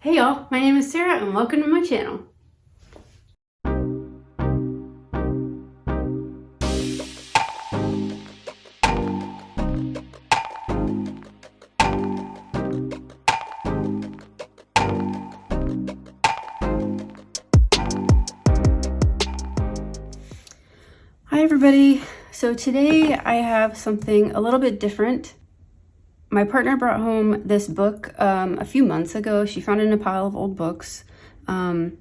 Hey y'all, my name is Sarah and welcome to my channel. Hi everybody. So today I have something a little bit different. My partner brought home this book a few months ago. She found it in a pile of old books. It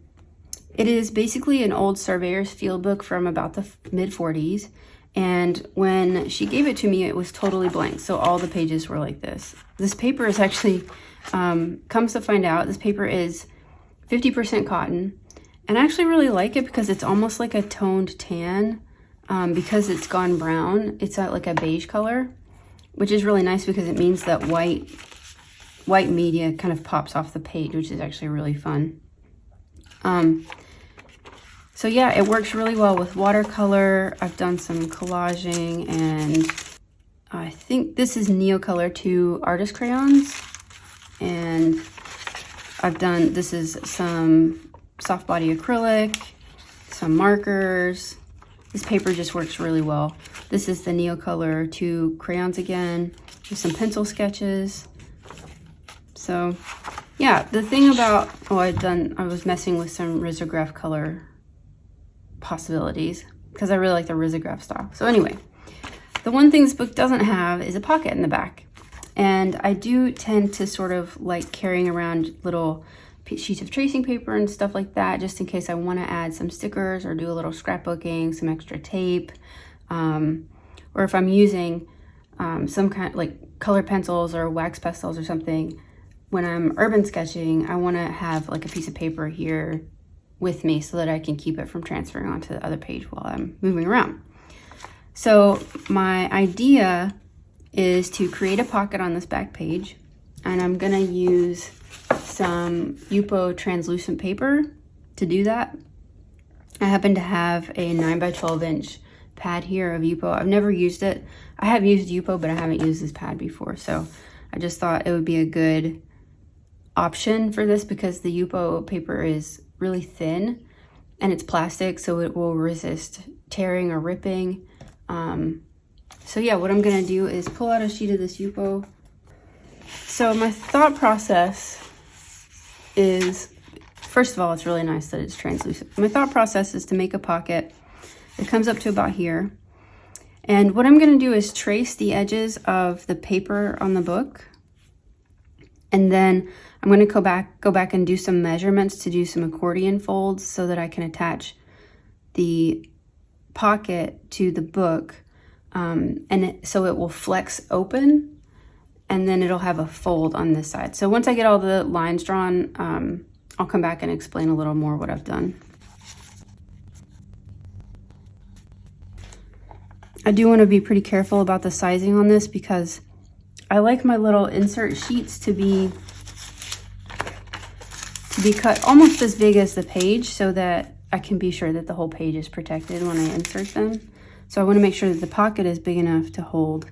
is basically an old surveyor's field book from about the mid-40s. And when she gave it to me, it was totally blank. So all the pages were like this. This paper is actually, comes to find out, this paper is 50% cotton. And I actually really like it because it's almost like a toned tan. Because it's gone brown, it's like a beige color, which is really nice because it means that white media kind of pops off the page, which is actually really fun. So yeah, it works really well with watercolor. I've done some collaging, and I think this is Neocolor 2 artist crayons. And this is some soft body acrylic, some markers. This paper just works really well. This is the Neocolor 2 crayons again, with some pencil sketches. So yeah, the thing about, I was messing with some risograph color possibilities because I really like the risograph stock. So anyway, the one thing this book doesn't have is a pocket in the back. And I do tend to sort of like carrying around little sheets of tracing paper and stuff like that, just in case I want to add some stickers or do a little scrapbooking, some extra tape, or if I'm using some kind of like color pencils or wax pastels or something. When I'm urban sketching, I want to have like a piece of paper here with me so that I can keep it from transferring onto the other page while I'm moving around. So my idea is to create a pocket on this back page, and I'm gonna use some Yupo translucent paper to do that. I happen to have a 9 by 12 inch pad here of Yupo. I've never used it. I have used Yupo, but I haven't used this pad before. So I just thought it would be a good option for this because the Yupo paper is really thin and it's plastic, so it will resist tearing or ripping. So yeah, what I'm gonna do is pull out a sheet of this Yupo. So my thought process is, first of all, it's really nice that it's translucent. My thought process is to make a pocket that comes up to about here. And what I'm going to do is trace the edges of the paper on the book. And then I'm going to go back and do some measurements to do some accordion folds so that I can attach the pocket to the book. So it will flex open, and then it'll have a fold on this side. So once I get all the lines drawn, I'll come back and explain a little more what I've done. I do want to be pretty careful about the sizing on this because I like my little insert sheets to be cut almost as big as the page so that I can be sure that the whole page is protected when I insert them. So I want to make sure that the pocket is big enough to hold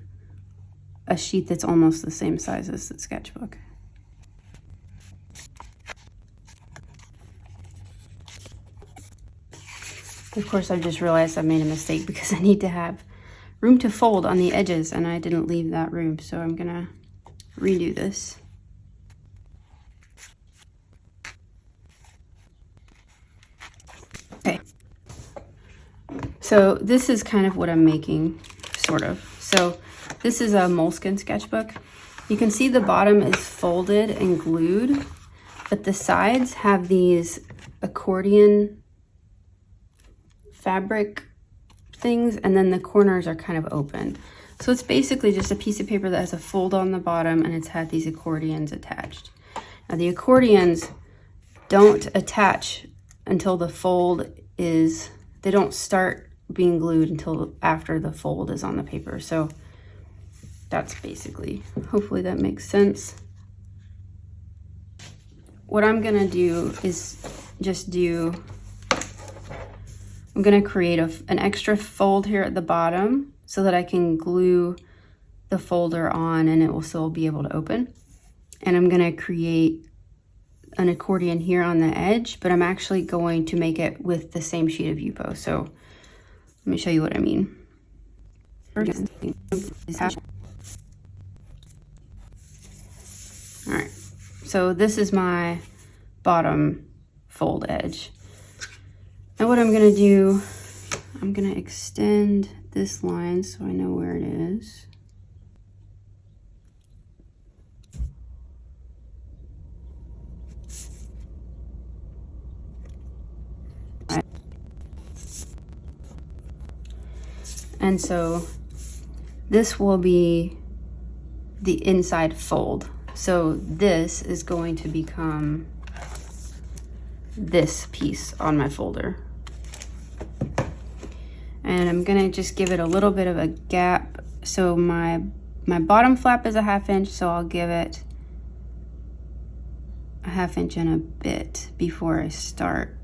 a sheet that's almost the same size as the sketchbook. Of course, I've just realized I've made a mistake because I need to have room to fold on the edges, and I didn't leave that room, so I'm gonna redo this. Okay, so this is kind of what I'm making, sort of. So this is a moleskin sketchbook. You can see the bottom is folded and glued, but the sides have these accordion fabric things, and then the corners are kind of open. So it's basically just a piece of paper that has a fold on the bottom, and it's had these accordions attached. Now the accordions don't attach until the fold is, they don't start being glued until after the fold is on the paper. So that's basically, hopefully that makes sense. What I'm gonna do is just I'm gonna create an extra fold here at the bottom so that I can glue the folder on and it will still be able to open. And I'm gonna create an accordion here on the edge, but I'm actually going to make it with the same sheet of Yupo. So let me show you what I mean. All right, so this is my bottom fold edge. Now what I'm gonna do, I'm gonna extend this line so I know where it is. And so this will be the inside fold. So this is going to become this piece on my folder. And I'm gonna just give it a little bit of a gap. So my bottom flap is a 1/2 inch, so I'll give it a 1/2 inch and a bit before I start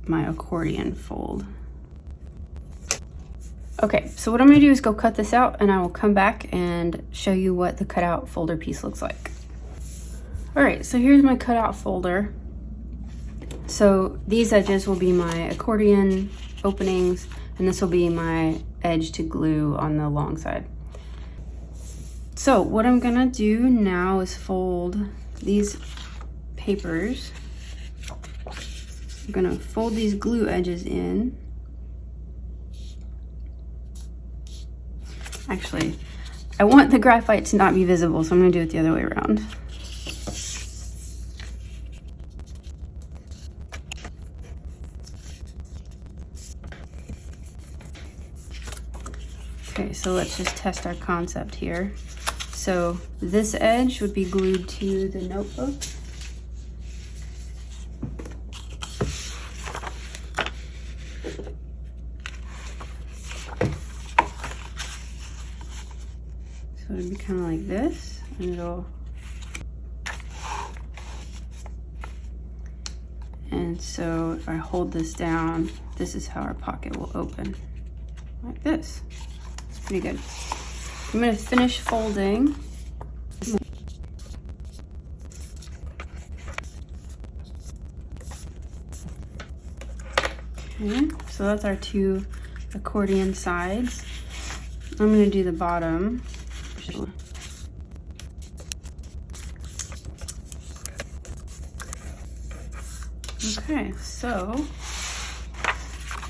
my accordion fold. Okay, so what I'm gonna do is go cut this out, and I will come back and show you what the cutout folder piece looks like. All right, so here's my cutout folder. So these edges will be my accordion openings, and this will be my edge to glue on the long side. So what I'm gonna do now is fold these papers. I'm gonna fold these glue edges in. Actually, I want the graphite to not be visible, so I'm gonna do it the other way around. Okay, so let's just test our concept here. So this edge would be glued to the notebook. So it'd be kind of like this, and so if I hold this down, this is how our pocket will open, like this. It's pretty good. I'm gonna finish folding. Okay, so that's our 2 accordion sides. I'm gonna do the bottom. Okay, so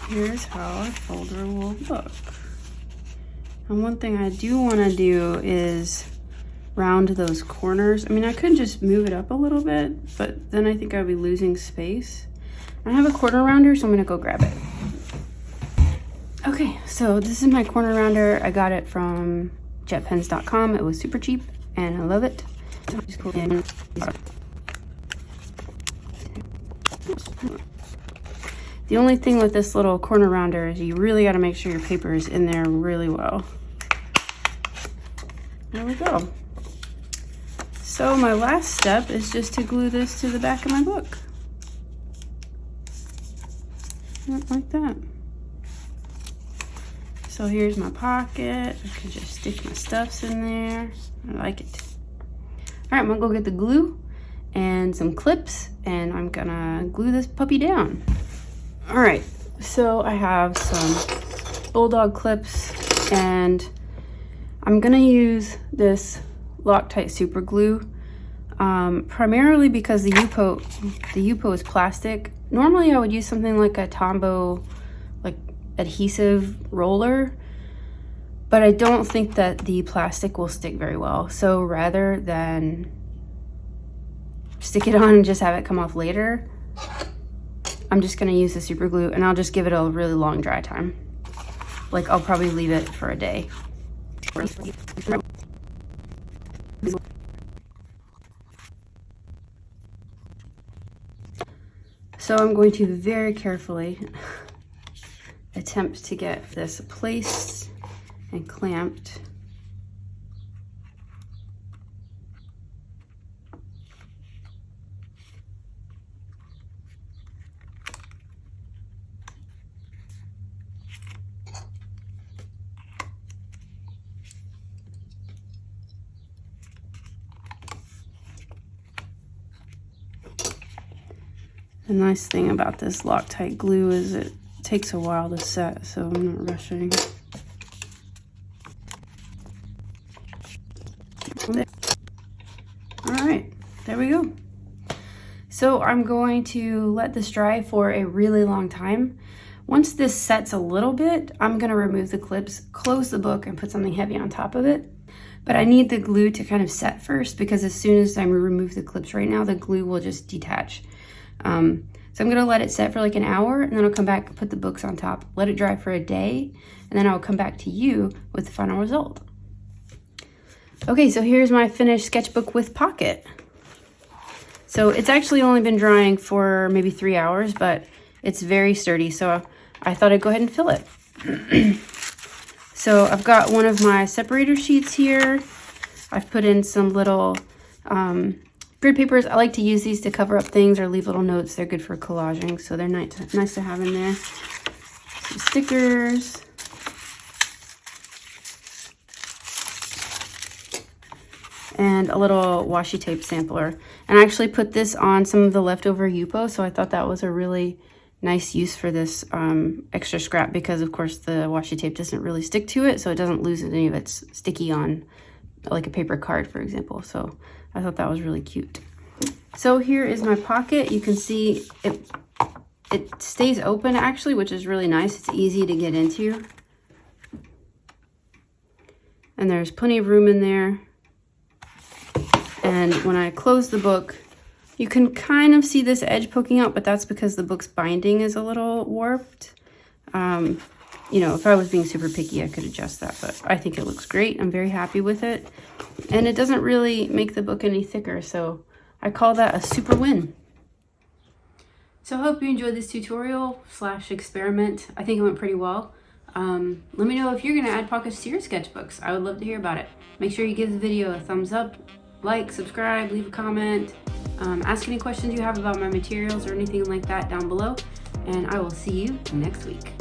here's how our folder will look. And one thing I do want to do is round those corners. I mean, I could just move it up a little bit, but then I think I'd be losing space. I have a corner rounder, so I'm gonna go grab it. Okay, so this is my corner rounder. I got it from jetpens.com. It was super cheap and I love it. The only thing with this little corner rounder is you really got to make sure your paper is in there really well. There we go. So my last step is just to glue this to the back of my book. Like that. So here's my pocket. I can just stick my stuffs in there. I like it. All right, I'm gonna go get the glue and some clips, and I'm gonna glue this puppy down. All right, so I have some bulldog clips, and I'm gonna use this Loctite super glue, primarily because the Yupo is plastic. Normally I would use something like a Tombow like adhesive roller, but I don't think that the plastic will stick very well. So rather than stick it on and just have it come off later, I'm just gonna use the super glue, and I'll just give it a really long dry time. Like I'll probably leave it for a day. So I'm going to very carefully attempt to get this placed and clamped. The nice thing about this Loctite glue is it takes a while to set, so I'm not rushing. All right, there we go. So I'm going to let this dry for a really long time. Once this sets a little bit, I'm gonna remove the clips, close the book, and put something heavy on top of it. But I need the glue to kind of set first, because as soon as I remove the clips right now, the glue will just detach. So I'm gonna let it set for like an hour, and then I'll come back and put the books on top, let it dry for a day, and then I'll come back to you with the final result. Okay, so here's my finished sketchbook with pocket. So it's actually only been drying for maybe 3 hours, but it's very sturdy, so I thought I'd go ahead and fill it. So I've got one of my separator sheets here. I've put in some little grid papers. I like to use these to cover up things or leave little notes. They're good for collaging, so they're nice to have in there. Some stickers. And a little washi tape sampler. And I actually put this on some of the leftover Yupo, so I thought that was a really nice use for this extra scrap, because of course the washi tape doesn't really stick to it, so it doesn't lose any of its sticky on like a paper card, for example. So I thought that was really cute. So here is my pocket. You can see it stays open actually, which is really nice. It's easy to get into. And there's plenty of room in there. And when I close the book, you can kind of see this edge poking out, but that's because the book's binding is a little warped. You know, if I was being super picky, I could adjust that, but I think it looks great. I'm very happy with it. And it doesn't really make the book any thicker, so I call that a super win. So I hope you enjoyed this tutorial / experiment. I think it went pretty well. Let me know if you're gonna add pockets to your sketchbooks. I would love to hear about it. Make sure you give the video a thumbs up, like, subscribe, leave a comment. Ask any questions you have about my materials or anything like that down below, and I will see you next week.